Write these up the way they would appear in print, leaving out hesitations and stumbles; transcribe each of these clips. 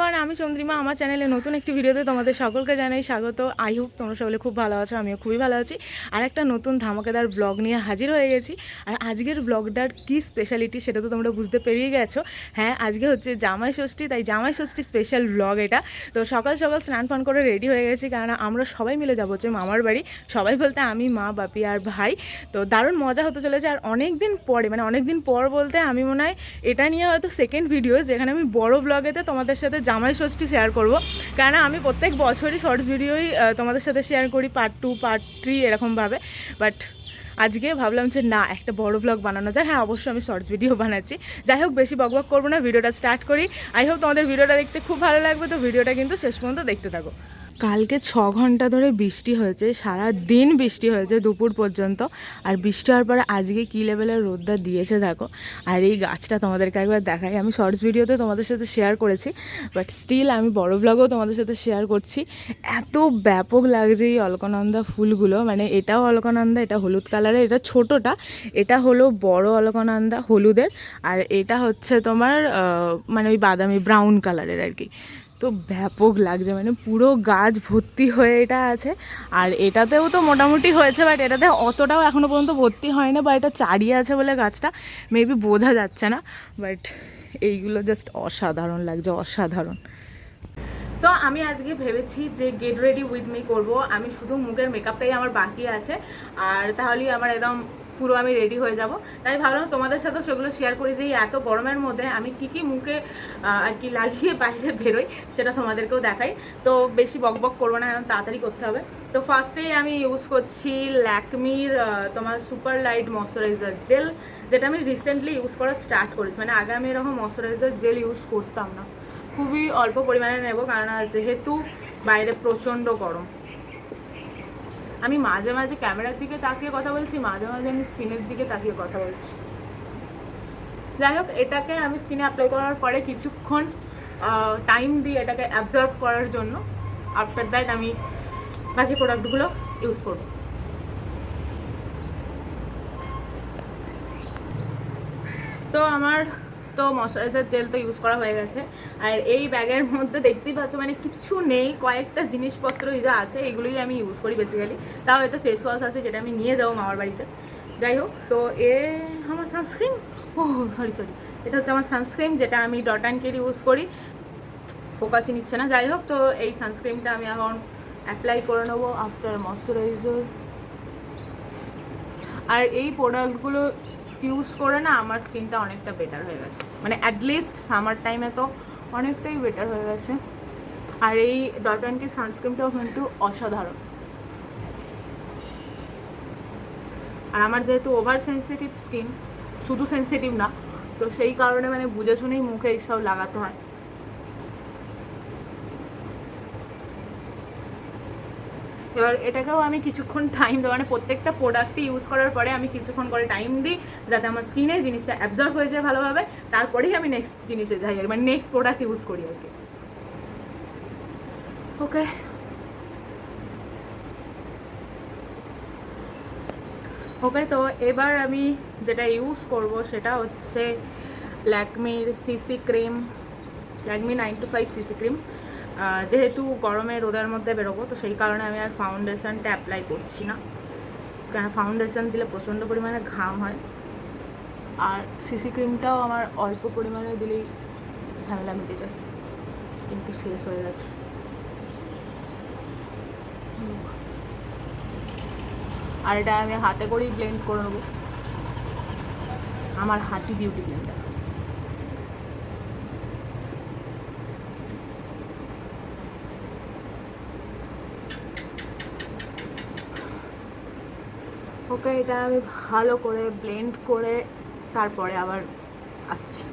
Everyone, আমি চন্দ্রিমা। আমার চ্যানেলে নতুন একটি ভিডিওতে তোমাদের সকলকে জানাই স্বাগত। আই হোপ তোমরা সকলে খুব ভালো আছো, আমিও খুবই ভালো আছি। আর একটা নতুন ধামাকেদার ব্লগ নিয়ে হাজির হয়ে গেছি। আর আজকের ব্লগটার কী স্পেশালিটি সেটা তো তোমরা বুঝতে পেরিয়ে গেছো। হ্যাঁ, আজকে হচ্ছে জামাই ষষ্ঠী, তাই জামাই ষষ্ঠী স্পেশাল ব্লগ এটা। তো সকাল সকাল স্নান পান করে রেডি হয়ে গেছি, কারণ আমরা সবাই মিলে যাবো হচ্ছে মামার বাড়ি। সবাই বলতে আমি, মা, বাপি আর ভাই। তো দারুণ মজা হতে চলেছে। আর অনেক দিন পরে, মানে অনেক দিন পর বলতে আমি মনে হয় এটা নিয়ে হয়তো সেকেন্ড ভিডিও যেখানে আমি বড় ব্লগেতে তোমাদের সাথে জামাই ষষ্ঠী শেয়ার করব। কেন আমি প্রত্যেক বছরই শর্টস ভিডিওই তোমাদের সাথে শেয়ার করি, পার্ট 2 পার্ট 3 এরকমভাবে। বাট আজকে ভাবলাম যে না, একটা বড় ব্লগ বানানো যায়। হ্যাঁ, অবশ্যই আমি শর্টস ভিডিও বানাচ্ছি। যাই হোক, বেশি বকবক করবো না, ভিডিওটা স্টার্ট করি। আই হোপ তোমাদের ভিডিওটা দেখতে খুব ভালো লাগবে। তো ভিডিওটা কিন্তু শেষ পর্যন্ত দেখতে থাকো। কালকে 6 ঘন্টা ধরে বৃষ্টি হয়েছে, সারা দিন বৃষ্টি হয়েছে দুপুর পর্যন্ত। আর বৃষ্টি হওয়ার পরে আজকে কী লেভেলের রোদটা দিয়েছে দেখো। আর এই গাছটা তোমাদেরকে একবার দেখাই। আমি শর্টস ভিডিওতে তোমাদের সাথে শেয়ার করেছি, বাট স্টিল আমি বড় ব্লগেও তোমাদের সাথে শেয়ার করছি। এত ব্যাপক লাগছে এই অলকানন্দা ফুলগুলো। মানে এটাও অলকানন্দা, এটা হলুদ কালারের, এটা ছোটোটা। এটা হলো বড় অলকানন্দা হলুদের, আর এটা হচ্ছে তোমার মানে ওই বাদামি ব্রাউন কালারের আর কি। তো ব্যাপক লাগছে, মানে পুরো গাছ ভর্তি হয়ে এটা আছে। আর এটাতেও তো মোটামুটি হয়েছে, বাট এটাতে অতটাও এখনও পর্যন্ত ভর্তি হয় না, বা এটা চারিয়ে আছে বলে গাছটা মেবি বোঝা যাচ্ছে না। বাট এইগুলো জাস্ট অসাধারণ লাগছে, অসাধারণ। তো আমি আজকে ভেবেছি যে গেট রেডি উইথ মি করবো। আমি শুধু মুখের মেকআপটাই আমার বাকি আছে, আর তাহলেই আমার একদম পুরো আমি রেডি হয়ে যাব। তাই ভাবলাম তোমাদের সাথেও সেগুলো শেয়ার করি যে এত গরমের মধ্যে আমি কী কী মুখে আর কি লাগিয়ে বাইরে বেরোই, সেটা তোমাদেরকেও দেখাই। তো বেশি বকবক করবো না, এখন তাড়াতাড়ি করতে হবে। তো ফার্স্টেই আমি ইউজ করছি ল্যাকমির তোমার সুপার লাইট ময়শ্চারাইজার জেল, যেটা আমি রিসেন্টলি ইউজ করা স্টার্ট করেছি। মানে আগে আমি এরকম ময়শ্চারাইজার জেল ইউজ করতাম না, খুবই অল্প পরিমাণে নেব, কারণ যেহেতু বাইরে প্রচণ্ড গরম। আমি মাঝে মাঝে ক্যামেরার দিকে তাকিয়ে কথা বলছি, মাঝে মাঝে আমি স্কিনের দিকে তাকিয়ে কথা বলছি। যাই হোক, এটাকে আমি স্কিনে অ্যাপ্লাই করার পরে কিছুক্ষণ টাইম দিই এটাকে অ্যাবজর্ব করার জন্য। আফটার দ্যাট আমি বাকি প্রোডাক্টগুলো ইউজ করব। তো আমার তো ময়শ্চারাইজার জেল তো ইউজ করা হয়ে গেছে। আর এই ব্যাগের মধ্যে দেখতেই পাচ্ছ মানে কিছু নেই, কয়েকটা জিনিসপত্র যা আছে এগুলোই আমি ইউজ করি বেসিক্যালি। তাও এতে ফেস ওয়াশ আছে, যেটা আমি নিয়ে যাবো মামার বাড়িতে। যাই হোক, তো আমার সানস্ক্রিন, সরি, এটা হচ্ছে আমার সানস্ক্রিন, যেটা আমি ডট অ্যান্ড কির ইউজ করি। ফোকাসই নিচ্ছে না। যাই হোক, তো এই সানস্ক্রিনটা আমি এখন অ্যাপ্লাই করে নেবো আফটার ময়শ্চারাইজার। আর এই প্রোডাক্টগুলো ইউজ করে না আমার স্কিনটা অনেকটা বেটার হয়ে গেছে, মানে অ্যাটলিস্ট সামার টাইমে তো অনেকটাই বেটার হয়ে গেছে। আর এই ডট অ্যান্ড কি সানস্ক্রিনটাও কিন্তু অসাধারণ। আর আমার যেহেতু ওভার সেন্সিটিভ স্কিন, শুধু সেন্সিটিভ না, তো সেই কারণে মানে বুঝে শুনেই মুখে এইসব লাগাতে হয়। এবার এটাকেও আমি কিছুক্ষণ টাইম দিই, মানে প্রত্যেকটা প্রোডাক্টই ইউজ করার পরে আমি কিছুক্ষণ করে টাইম দিই, যাতে আমার স্কিনে জিনিসটা অ্যাবজর্ব হয়ে যায় ভালোভাবে। তারপরেই আমি নেক্সট জিনিসে যাই, মানে নেক্সট প্রোডাক্ট ইউজ করি আর কি। ওকে, তো এবার আমি যেটা ইউজ করব সেটা হচ্ছে ল্যাকমির CC cream, Lakme 925 CC cream. যেহেতু গরমে রোদের মধ্যে বেরোবো, তো সেই কারণে আমি আর ফাউন্ডেশনটা অ্যাপ্লাই করছি না, কারণ ফাউন্ডেশন দিলে প্রচণ্ড পরিমাণে ঘাম হয়। আর সিসি ক্রিমটাও আমার অল্প পরিমাণে দিলেই ঝামেলা মিটে যায়, কিন্তু শেষ হয়ে গেছে। আর এটা আমি হাতে করেই ব্লেন্ড করে নেবো, আমার হাতি বিউটি ব্লেন্ডার। ওকে, এটা আমি ভালো করে ব্লেন্ড করে তারপরে আবার আসছি।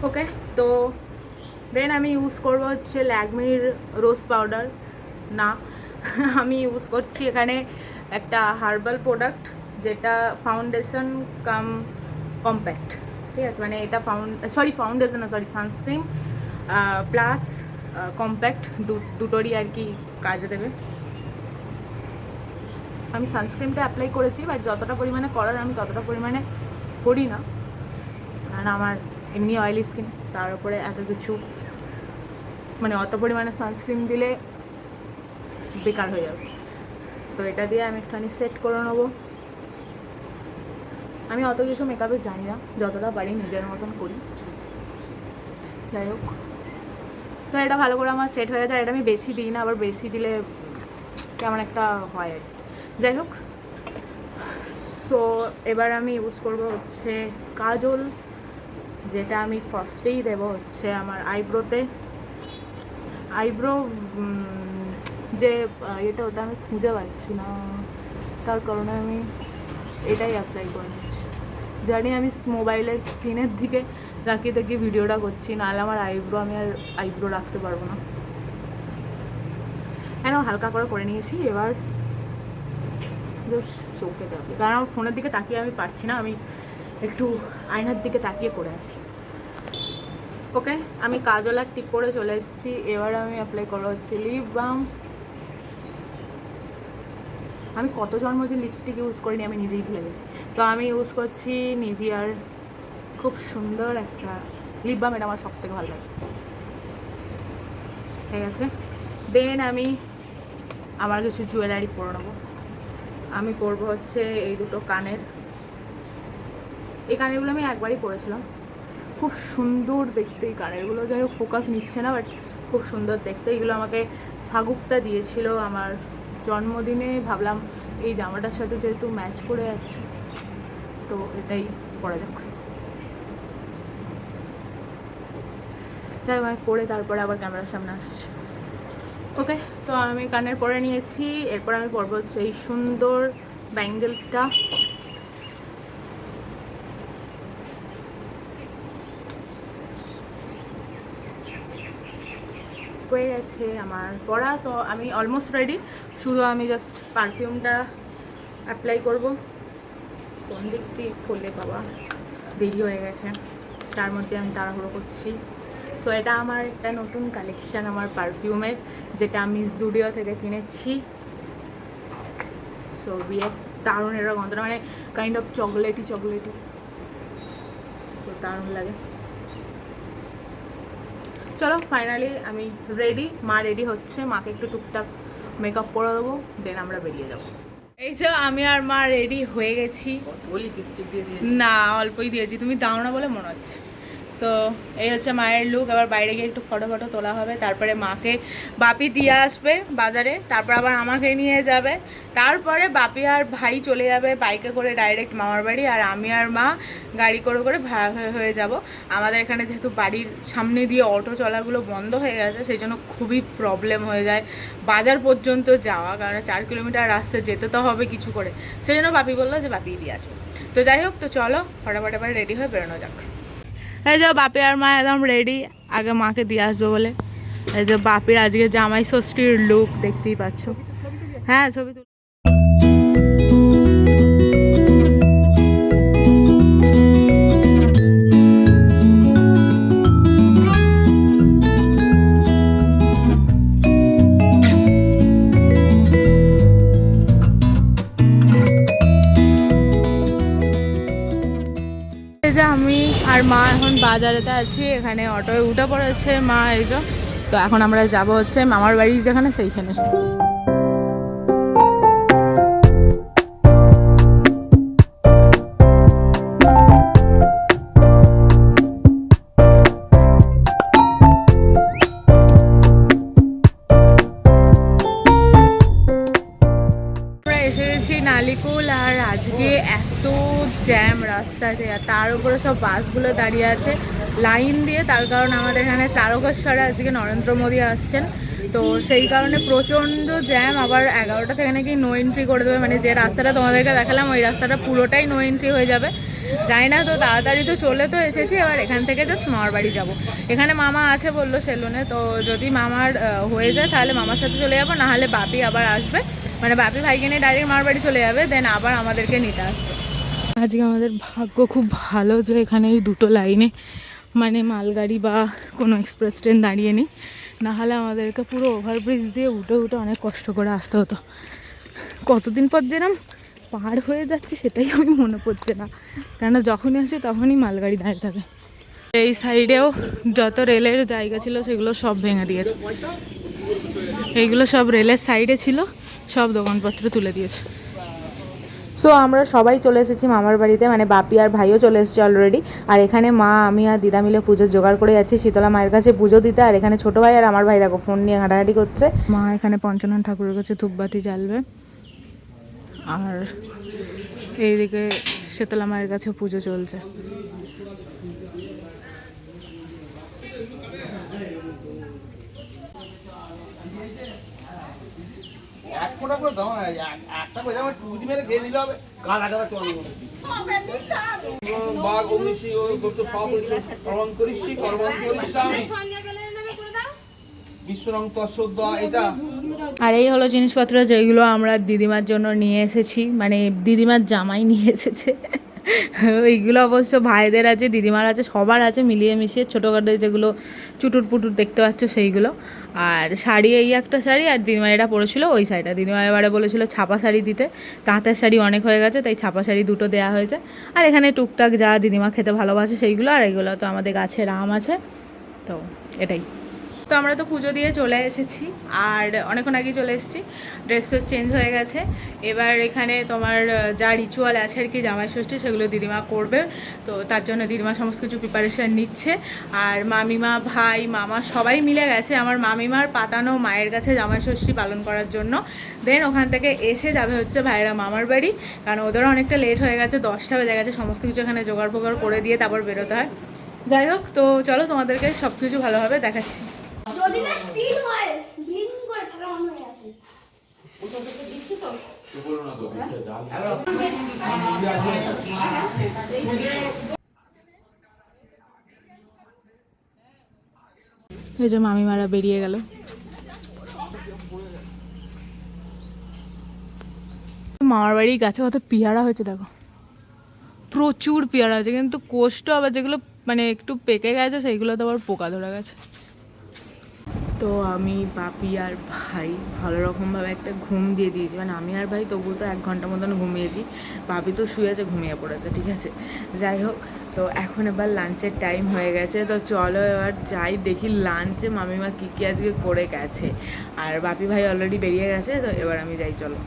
ওকে, তো দেন আমি ইউজ করবো হচ্ছে ল্যাকমির রোজ পাউডার। না, আমি ইউজ করছি এখানে একটা হার্বাল প্রোডাক্ট, যেটা ফাউন্ডেশন কাম কম্প্যাক্ট, ঠিক আছে। মানে এটা ফাউন্ডেশন না, সানস্ক্রিন প্লাস কম্প্যাক্ট, দুটোরই আর কি কাজে দেবে। আমি সানস্ক্রিনটা অ্যাপ্লাই করেছি, বাট যতটা পরিমাণে করার আমি ততটা পরিমাণে করি না, কারণ আমার এমনি অয়েলি স্কিন, তার উপরে এত কিছু মানে অত পরিমাণে সানস্ক্রিন দিলে বেকার হয়ে যাবে। তো এটা দিয়ে আমি একটুখানি সেট করে নেবো। আমি অত কিছু মেকআপে জানি না, যতটা পারি নিজের মতন করি। যাই হোক, তো এটা ভালো করে আমার সেট হয়ে যায়। এটা আমি বেশি দিই না, আবার বেশি দিলে কেমন একটা হয় আর কি। যাই হোক, সো এবার আমি ইউজ করবো হচ্ছে কাজল, যেটা আমি ফার্স্টেই দেবো হচ্ছে আমার আইব্রোতে। আইব্রো যে এটা ওটা আমি খুঁজে পাচ্ছি না, তার কারণে আমি এটাই অ্যাপ্লাই করে নিচ্ছি। জানি আমি মোবাইলের স্ক্রিনের দিকে তাকিয়ে তাকিয়ে ভিডিওটা করছি, নাহলে আমার আমি আর আইব্রো রাখতে পারবো না। হ্যাঁ, হালকা করে নিয়েছি। এবার জাস্ট চোখে দেবে, কারণ আমার ফোনের দিকে তাকিয়ে আমি পারছি না, আমি একটু আয়নার দিকে তাকিয়ে করে আছি। ওকে, আমি কাজল আর টিপ করে চলে এসেছি। এবার আমি অ্যাপ্লাই করা হচ্ছে লিপ বাম। আমি কত জন্ম যে লিপস্টিক ইউজ করিনি আমি নিজেই ভুলে গেছি। তো আমি ইউজ করছি নিভিয়ার খুব সুন্দর একটা লিপ বাম, এটা আমার সবথেকে ভালো লাগে। ঠিক আছে, দেন আমি আমার কিছু জুয়েলারি পরে নেবো। আমি পরবো হচ্ছে এই দুটো কানের। এই কানেরগুলো আমি একবারই পরেছিলাম, খুব সুন্দর দেখতে এই কানেরগুলো। যাই হোক, ফোকাস নিচ্ছে না, বাট খুব সুন্দর দেখতে। এগুলো আমাকে সাগুপ্তা দিয়েছিল আমার জন্মদিনে। ভাবলাম এই জামাটার সাথে যেহেতু ম্যাচ করে যাচ্ছে, তো এটাই পরা যাক। যাই হোক, আমি পরে তারপরে আবার ক্যামেরার সামনে আসছি। ওকে, তো আমি কানের পরে নিয়েছি। এরপর আমি পরবো হচ্ছে এই সুন্দর ব্যাঙ্গেলসটা। হয়ে গেছে আমার পরা, তো আমি অলমোস্ট রেডি। শুধু আমি জাস্ট পারফিউমটা অ্যাপ্লাই করব। কোন দিক দিয়ে খুললে বাবা, দেরি হয়ে গেছে, তার মধ্যে আমি তাড়াহুড়ো করছি। সো এটা আমার একটা নতুন কালেকশান আমার পারফিউমের, যেটা আমি জুডিও থেকে কিনেছি। সো বিএস দারুণ এর গন্ধটা, মানে কাইন্ড অফ চকলেটি, তো দারুণ লাগে। চলো, ফাইনালি আমি রেডি। মা রেডি হচ্ছে, মাকে একটু টুকটাক মেকআপ করে দেবো, দেন আমরা বেরিয়ে যাবো। এই যে আমি আর মা রেডি হয়ে গেছি। না, অল্পই দিয়েছি, তুমি দাও না বলে মনে হচ্ছে। তো এই হচ্ছে মায়ের লুক। এবার বাইরে গিয়ে একটু ফটো তোলা হবে, তারপরে মাকে বাপি দিয়ে আসবে বাজারে, তারপর আবার আমাকে নিয়ে যাবে, তারপরে বাপি আর ভাই চলে যাবে বাইকে করে ডাইরেক্ট মামার বাড়ি, আর আমি আর মা গাড়ি করে ভাড়া হয়ে যাব। আমাদের এখানে যেহেতু বাড়ির সামনে দিয়ে অটো চলাগুলো বন্ধ হয়ে গেছে, সেই জন্য খুবই প্রবলেম হয়ে যায় বাজার পর্যন্ত যাওয়া, কারণ 4 কিলোমিটার রাস্তা যেতে তো হবে কিছু করে। সেই জন্য বাপি বললো যে বাপি দিয়ে আসবে। তো যাই হোক, তো চলো ফটাফট এবার রেডি হয়ে বেরোনো যাক। এই যে বাপি আর মা একদম রেডি, আগে মাকে দিয়ে আসবে বলে। এই যে বাপির আজকে জামাই ষষ্ঠীর লুক দেখতেই পাচ্ছ। হ্যাঁ, ছবি তুল। আমি আর মা এখন বাজারেতে আছি, এখানে অটোয় উঠে পড়েছে মা। এই যে, তো এখন আমরা যাব হচ্ছে মামার বাড়ি যেখানে, সেইখানে। নালিকুল, আর আজকে এত জ্যাম রাস্তাতে, আর তার উপরে সব বাসগুলো দাঁড়িয়ে আছে লাইন দিয়ে, তার কারণ আমাদের এখানে তারকেশ্বরে আজকে নরেন্দ্র মোদী আসছেন, তো সেই কারণে প্রচণ্ড জ্যাম। আবার 11টা থেকে নাকি নো এন্ট্রি করে দেবে, মানে যে রাস্তাটা তোমাদেরকে দেখালাম ওই রাস্তাটা পুরোটাই নো এন্ট্রি হয়ে যাবে। যাই না, তো তাড়াতাড়ি তো চলে তো এসেছি, এবার এখান থেকে জাস্ট মামার বাড়ি যাবো। এখানে মামা আছে বললো সেলুনে, তো যদি মামার হয়ে যায় তাহলে মামার সাথে চলে যাবো, নাহলে বাপি আবার আসবে, মানে বাপি ভাইকে নিয়ে ডাইরেক্ট মামার বাড়ি চলে যাবে, দেন আবার আমাদেরকে নিতে আসবে। আজকে আমাদের ভাগ্য খুব ভালো যে এখানে এই দুটো লাইনে মানে মালগাড়ি বা কোনো এক্সপ্রেস ট্রেন দাঁড়িয়ে নি, নাহলে আমাদেরকে পুরো ওভারব্রিজ দিয়ে উঠে অনেক কষ্ট করে আসতে হতো। কতদিন পর যেরকম পার হয়ে যাচ্ছে সেটাই আমি মনে পড়ছে না, কেননা যখনই আসি তখনই মালগাড়ি দাঁড়িয়ে থাকে। এই সাইডেও যত রেলের জায়গা ছিল সেগুলো সব ভেঙে দিয়েছে। এইগুলো সব রেলের সাইডে ছিল, সব দোকানপত্র তুলে দিয়েছে। সো আমরা সবাই চলে এসেছি মামার বাড়িতে, মানে বাপি আর ভাইও চলে এসেছে অলরেডি। আর এখানে মা, আমি আর দিদা মিলে পুজোর জোগাড় করে যাচ্ছি শীতলা মায়ের কাছে পুজো দিতে। আর এখানে ছোটো ভাই আর আমার ভাই দেখো ফোন নিয়ে ঘাটাঘাটি করছে। মা এখানে পঞ্চানন ঠাকুরের কাছে ধূপবাতি জ্বালবে, আর এইদিকে শীতলা মায়ের কাছে পুজো চলছে। আর এই হলো জিনিসপত্র যেগুলো আমরা দিদিমার জন্য নিয়ে এসেছি, মানে দিদিমার জামাই নিয়ে এসেছে। এইগুলো অবশ্য ভাইদের আছে, দিদিমার আছে, সবার আছে মিলিয়ে মিশিয়ে, ছোটোখাটো যেগুলো চুটুর পুটুর দেখতে পাচ্ছ সেইগুলো। আর শাড়ি, এই একটা শাড়ি, আর দিদিমা এটা পরেছিল ওই শাড়িটা। দিদিমা এবারে বলেছিল ছাপা শাড়ি দিতে, তাঁতের শাড়ি অনেক হয়ে গেছে, তাই ছাপা শাড়ি দুটো দেওয়া হয়েছে। আর এখানে টুকটাক যা দিদিমা খেতে ভালোবাসে সেইগুলো, আর এইগুলো তো আমাদের গাছের আম আছে, তো এটাই। তো আমরা তো পুজো দিয়ে চলে এসেছি, আর অনেকক্ষণ আগেই চলে এসেছি। ড্রেস ফ্রেস চেঞ্জ হয়ে গেছে। এবার এখানে তোমার যা রিচুয়াল আছে আর কি জামাই ষষ্ঠী, সেগুলো দিদিমা করবে। তো তার জন্য দিদিমা সমস্ত কিছু প্রিপারেশান নিচ্ছে। আর মামিমা, ভাই, মামা সবাই মিলে গেছে আমার মামিমার পাতানো মায়ের কাছে জামাই ষষ্ঠী পালন করার জন্য। দেন ওখান থেকে এসে যাবে হচ্ছে ভাইরা মামার বাড়ি, কারণ ওদেরও অনেকটা লেট হয়ে গেছে, 10টা বেজে গেছে। সমস্ত কিছু এখানে জোগাড় ফোগাড় করে দিয়ে তারপর বেরোতে হয়। যাই হোক, তো চলো তোমাদেরকে সব কিছু ভালোভাবে দেখাচ্ছি। যদি না স্টিল হয় ব্লিং করে থাকা মনে হয় আছে। এই যে মামিমারা বেরিয়ে গেল। মামার বাড়ি গাছে কত পেয়ারা হয়েছে দেখো, প্রচুর পেয়ারা আছে, কিন্তু কোষ্ট আবার যেগুলো মানে একটু পেকে গেছে সেইগুলো তো আবার পোকা ধরে গেছে। তো আমি, বাপি আর ভাই ভালো রকমভাবে একটা ঘুম দিয়ে দিয়েছি, মানে আমি আর ভাই তবুও তো 1 ঘন্টা মতন ঘুমিয়েছি। বাপি তো শুয়েছে, ঘুমিয়ে পড়েছে, ঠিক আছে। যাই হোক, তো এখন এবার লাঞ্চের টাইম হয়ে গেছে, তো চলো এবার যাই দেখি লাঞ্চে মামিমা কী কী আজকে করে গেছে। আর বাপি ভাই অলরেডি বেরিয়ে গেছে, তো এবার আমি যাই, চলো।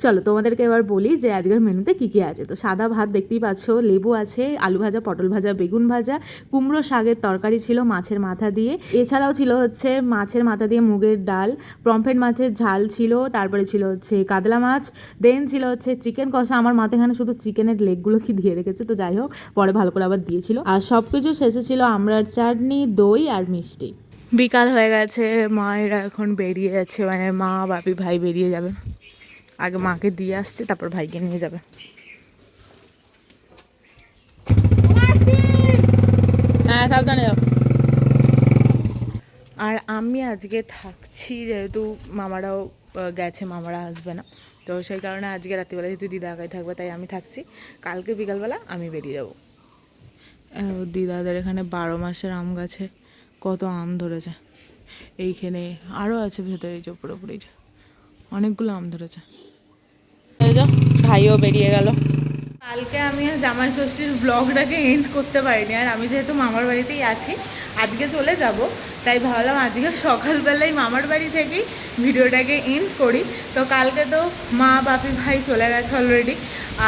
চলো তোমাদেরকে এবার বলি যে আজকের মেনুতে কী কী আছে। তো সাদা ভাত দেখতেই পাচ্ছ, লেবু আছে, আলু ভাজা, পটল ভাজা, বেগুন ভাজা, কুমড়ো শাকের তরকারি ছিল মাছের মাথা দিয়ে, এছাড়াও ছিল হচ্ছে মাছের মাথা দিয়ে মুগের ডাল, পমফ্রেট মাছের ঝাল ছিল, তারপরে ছিল হচ্ছে কাতলা মাছ, দেন ছিল হচ্ছে চিকেন কষা। আমার মাথা এখানে শুধু চিকেনের লেগগুলো কি দিয়ে রেখেছে, তো যাই হোক পরে ভালো করে আবার দিয়েছিল। আর সব কিছু শেষে ছিল আমড়ার চাটনি, দই আর মিষ্টি। বিকাল হয়ে গেছে, মায়েরা এখন বেরিয়ে যাচ্ছে, মানে মা, বাপি, ভাই বেরিয়ে যাবে। আগে মাকে দিয়ে আসছে, তারপর ভাইকে নিয়ে যাবে। হ্যাঁ, সাবধানে যাও। আর আমি আজকে থাকছি, যেহেতু মামারাও গেছে, মামারা আসবে না, তো সেই কারণে আজকে রাত্রিবেলা যেহেতু দিদা একাই থাকবে, তাই আমি থাকছি। কালকে বিকালবেলা আমি বেরিয়ে যাব। দিদাদের এখানে 12 মাসের আম গাছে কত আম ধরেছে, এইখানে আরও আছে ভেতরে, এই যে পুরোপুরি অনেকগুলো আম ধরেছে। ভাইও বেরিয়ে গেল। কালকে আমি জামাই ষষ্ঠীর ব্লগটাকে এন্ড করতে পারিনি, আর আমি যেহেতু মামার বাড়িতেই আছি, আজকে চলে যাব, তাই ভাবলাম আজকে সকালবেলায় মামার বাড়ি থেকেই ভিডিওটাকে এন্ড করি। তো কালকে তো মা, বাপি, ভাই চলে গেছে অলরেডি,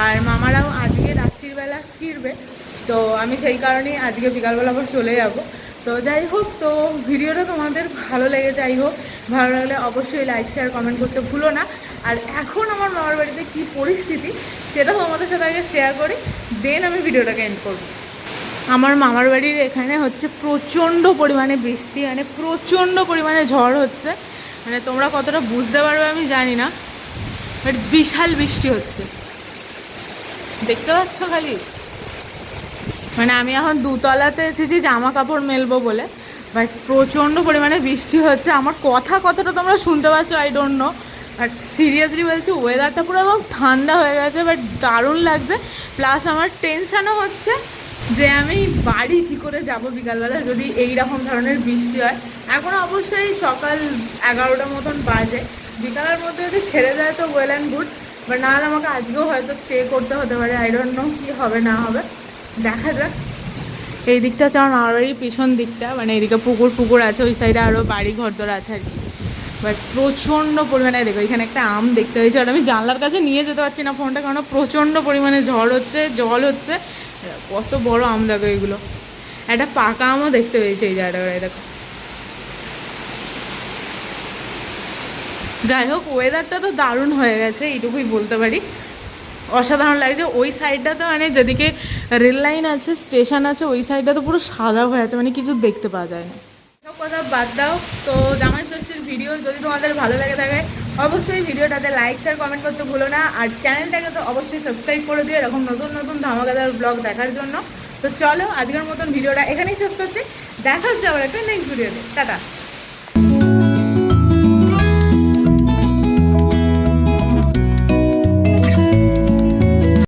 আর মামারাও আজকে রাত্রিবেলা ফিরবে, তো আমি সেই কারণেই আজকে বিকালবেলা আবার চলে যাব। তো যাই হোক, তো ভিডিওটা তোমাদের ভালো লেগে, যাই হোক ভালো লাগলে অবশ্যই লাইক, শেয়ার, কমেন্ট করতে ভুলো না। আর এখন আমার মামার বাড়িতে কী পরিস্থিতি সেটা তোমাদের সাথে আগে শেয়ার করি, দেন আমি ভিডিওটাকে এন্ড করব। আমার মামার বাড়ির এখানে হচ্ছে প্রচণ্ড পরিমাণে বৃষ্টি, মানে প্রচণ্ড পরিমাণে ঝড় হচ্ছে, মানে তোমরা কতটা বুঝতে পারবে আমি জানি না, বাট বিশাল বৃষ্টি হচ্ছে, দেখতে পাচ্ছ খালি। মানে আমি এখন 2তলাতে এসেছি জামা কাপড় মেলবো বলে, বাট প্রচণ্ড পরিমাণে বৃষ্টি হচ্ছে। আমার কথা কতটা তোমরা শুনতে পাচ্ছ I don't know, but seriously বলছি ওয়েদারটা পুরো একদম ঠান্ডা হয়ে গেছে, বাট দারুণ লাগছে। প্লাস আমার টেনশানও হচ্ছে যে আমি বাড়ি কী করে যাব বিকালবেলা যদি এই রকম ধরনের বৃষ্টি হয়। এখন অবশ্যই সকাল 11টা মতন বাজে, বিকালের মধ্যে যদি ছেড়ে যায় তো ওয়েল অ্যান্ড গুড, বাট নাহলে আমাকে আজকেও হয়তো স্টে করতে হতে পারে, আই ডোন্ট নো কী হবে না হবে, দেখা যাক। এই দিকটা হচ্ছে আমার মামার বাড়ির পিছন দিকটা, মানে এদিকে পুকুর পুকুর আছে, ওই সাইডে আরও বাড়ি ঘর দর আছে আর কি। বাট প্রচণ্ড পরিমাণে দেখো এখানে একটা আম দেখতে হয়েছে, ওটা আমি জানলার কাছে নিয়ে যেতে পারছি না ফোনটা, কারণ প্রচণ্ড পরিমাণে ঝড় হচ্ছে, জল হচ্ছে। কত বড় আম দেখো এগুলো, একটা পাকা আমও দেখতে পেয়েছি এই জায়গাটায় দেখো। যাই হোক ওয়েদারটা তো দারুণ হয়ে গেছে, এইটুকুই বলতে পারি, অসাধারণ লাগছে। ওই সাইডটা তো মানে যেদিকে রেল লাইন আছে, স্টেশন আছে, ওই সাইডটা তো পুরো সাদা হয়ে আছে, মানে কিছু দেখতে পাওয়া যায় না। সব কথা বাদ দাও, তো জামাই ষষ্ঠীর ভিডিও যদি তোমাদের ভালো লাগে থাকে অবশ্যই ভিডিওটাতে লাইক শেয়ার কমেন্ট করতে ভুলো না, আর চ্যানেলটাকে তো অবশ্যই সাবস্ক্রাইব করে দিও এরকম নতুন নতুন ধামাকাদার ব্লগ দেখার জন্য। তো চলো আজকের মতন ভিডিওটা এখানেই শেষ করছি, দেখা হচ্ছে আবার একটা নেক্সট ভিডিওতে, টাটা।